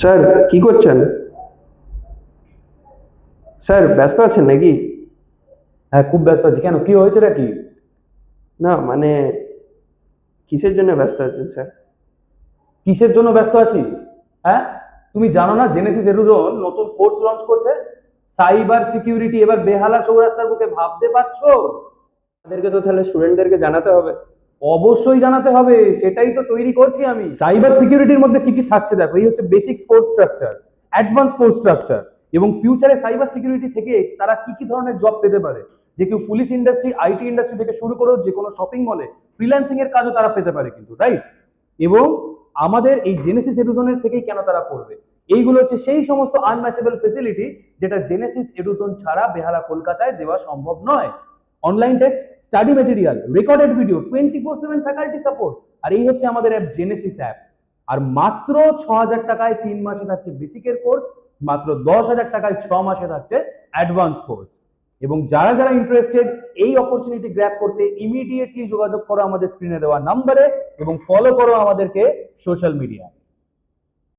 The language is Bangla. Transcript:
স্যার কি করছেন? স্যার ব্যস্ত আছেন নাকি? হ্যাঁ, খুব ব্যস্ত আছি। কেন, কি হয়েছে নাকি? না মানে কিসের জন্য ব্যস্ত আছেন স্যার? কিসের জন্য ব্যস্ত আছি? হ্যাঁ, তুমি জানো না জেনেসিস এডুজোন নতুন কোর্স লঞ্চ করছে? সাইবার সিকিউরিটি এবার বেহালা চৌরাস্তার বুকে, ভাবতে পারছো? তাদেরকে তো তাহলে স্টুডেন্টদেরকে জানাতে হবে। অবশ্যই জানাতে হবে, সেটাই তো তৈরি করছি আমি। সাইবার সিকিউরিটির মধ্যে কি কি থাকছে দেখো, এই হচ্ছে basic course structure, advance course structure, এবং ফিউচারে সাইবার সিকিউরিটি থেকে তারা কি কি ধরনের জব পেতে পারে। যে কেউ পুলিশ ইন্ডাস্ট্রি, আইটি ইন্ডাস্ট্রি থেকে শুরু করেও যে কোনো শপিং মলে ফ্রিল্যান্সিং এর কাজও তারা পেতে পারে কিন্তু, রাইট? এবং আমাদের এই জেনেসিস এডুজনের থেকেই কেন তারা পড়বে, এইগুলো হচ্ছে সেই সমস্ত আনম্যাচেবল ফেসিলিটি যেটা জেনেসিস এডুজন ছাড়া বেহালা কলকাতায় দেওয়া সম্ভব নয়। Online test, study material, recorded video, 24/7 faculty support. আর এই হচ্ছে আমাদের অ্যাপ জেনেসিস অ্যাপ। আর মাত্র 6,000 টাকায় 3 মাসে থাকছে বেসিকের কোর্স, মাত্র 10,000 টাকায় 6 মাসে থাকছে অ্যাডভান্স কোর্স। এবং যারা যারা ইন্টারেস্টেড এই অপরচুনিটি গ্র্যাব করতে, ইমিডিয়েটলি যোগাযোগ করো আমাদের স্ক্রিনে দেওয়া নাম্বারে এবং ফলো করো আমাদেরকে সোশ্যাল মিডিয়া।